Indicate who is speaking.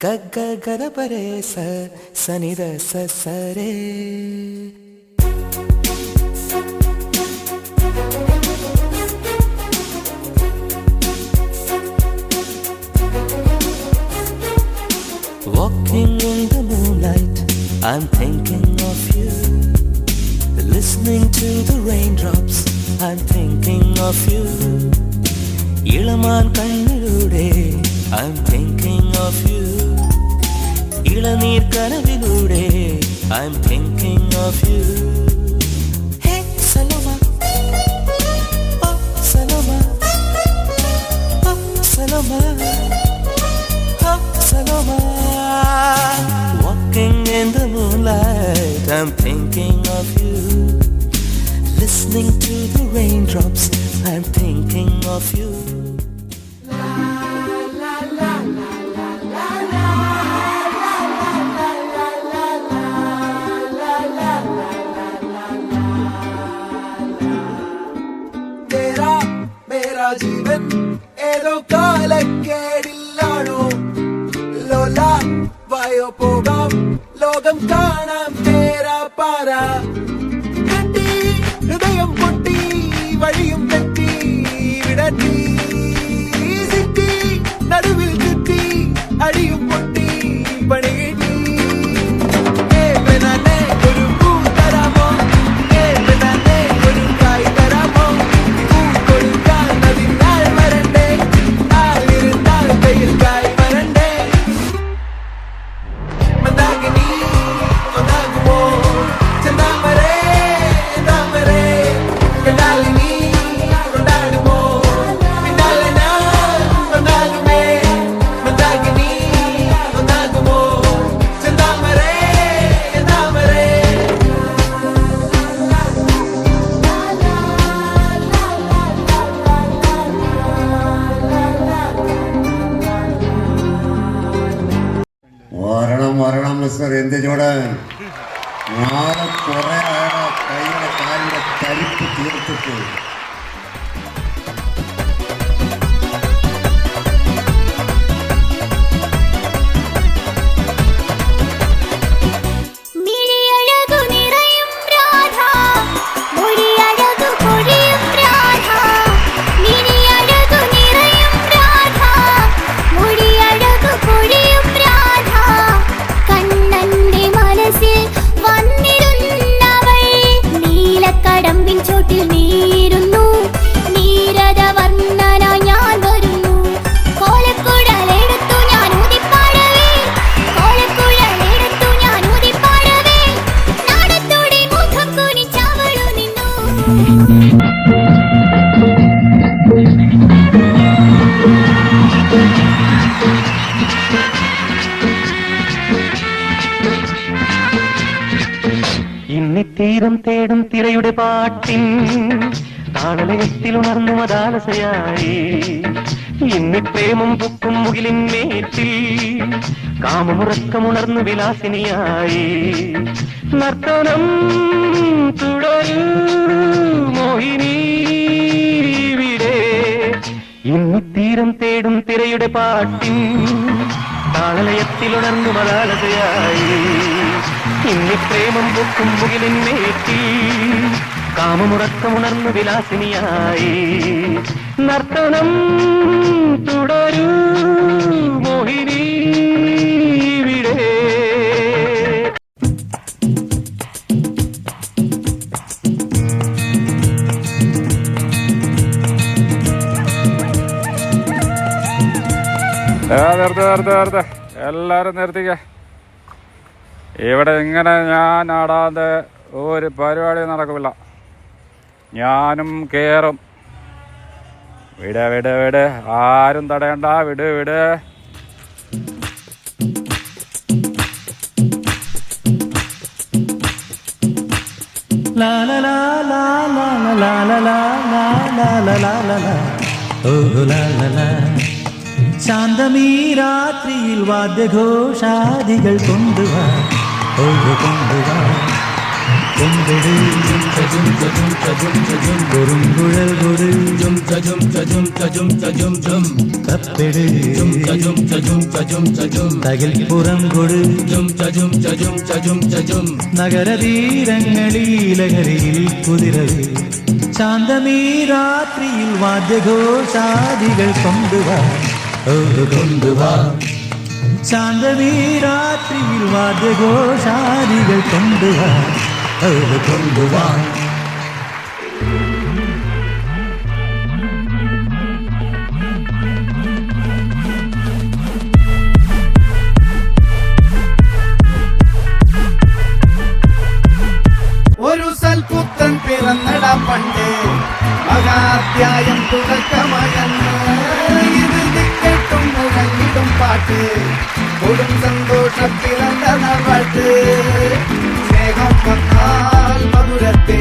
Speaker 1: ಗಗಗದ ಪರೆ ಸನಿದ ಸರೆ Walking in the moonlight, I'm thinking of you. Listening to the raindrops, I'm thinking of you. ഇളമാൻ കണ്ണിലൂടെ I'm thinking of you. ഇളനീർ കനവിലൂടെ I'm thinking of you. Hey Saloma, oh Saloma, oh Saloma, oh Saloma. Walking in the moonlight, I'm thinking of you. Listening to the raindrops, I'm thinking of you.
Speaker 2: तेरा मेरा जीवन ഏതോ കാലക്കേടില്ലാണോ ലോല വായോ പോകാം ലോകം കാണാം തേരാ പാര കെട്ടി ഹൃദയം പൊട്ടി വഴിയും തെറ്റി വിടറ്റി സിറ്റി നടുവിൽ ചുറ്റി അടിയും പൊട്ടി പണി കിട്ടി ഒരു പൂ തരാമോ ഒരു കായ് തരാമോ പൂ കൊടുക്കാൻ അതിനാൾ വരണ്ടേ ആളിരുന്നാൽ വെയിൽ കായ് വരണ്ടേ മന്ദാകിനി ഒന്നാകുമോ ചെന്താമരേ താമരേ കണ്ടാലിനി കൊണ്ടാടുമോ പിന്നാലെ ഞാൻ ഒന്നാകുമേ മന്ദാകിനി ഒന്നാകുമോ ചെന്താമരേ താമരേ
Speaker 3: വരണം മിസ്റ്റർ എന്ത് ചൂടാൻ നാളെ കുറെ കൈയുടെ കാലിന്റെ തരിപ്പ് തീർത്തിട്ട്
Speaker 4: തീരം തേടും തിരയുടെ പാട്ടിൻ താളലയത്തിൽ ഉണർന്നു മതാലസയായി ഇന്നി പ്രേമം പൊക്കും മുകിലിൻ മേറ്റിൽ കാമമുറക്കമുണർന്നു വിലാസിനിയായി നർത്തനം തുടരൂ മോഹിനി വിടെ ഇന്നി തീരം തേടും തിരയുടെ പാട്ടിൻ താളലയത്തിൽ ഉണർന്നു മതാലസയായി ഇന്നി പ്രേമം പൊക്കും മുകിലിൻ മേറ്റിൽ കാമമുറക്കമുണർന്നു വിലാസിനിയായി നർത്തനം തുടരൂ മോഹിനി വിടെ
Speaker 5: നിർത്ത് എല്ലാരും നിർത്തിക്ക. ഇവിടെ ഇങ്ങനെ ഞാൻ ആടാതെ ഒരു പരിപാടി നടക്കില്ല. ഞാനും കേറും. വിട് വിട് വിട്, ആരും തടയണ്ട. വിട് വിട്.
Speaker 1: ശാന്തമീ രാത്രിയിൽ വാദ്യഘോഷാദികൾ കൊണ്ടുവാ കൊണ്ടുവാ
Speaker 6: കൊണ്ടിട് കുറുങ്കുഴൽ കൊട് തപ്പെട് തകിൽപ്പുറം കൊട് നഗരതീരങ്ങളിലഹരിയിൽ കുതിരവേ ശാന്തമീ രാത്രിയിൽ വാദ്യഘോഷാദികൾ കൊണ്ടുവാ കൊണ്ടുവാ ശാന്തമീ രാത്രിയിൽ വാദ്യഘോഷാദികൾ കൊണ്ടുവാ കൊണ്ടുവാ
Speaker 2: ഒരു സൽപുത്രൻ പിറന്നട പണ്ട് മഹാധ്യായം തുടക്കമകന്ന് ഇത് ദിക്കെട്ടും മുഴങ്ങിടും പാട്ട് കൊടും സന്തോഷം പിറന്ന പാട്ട് സ്നേഹം വന്നാൽ മധുരത്തെ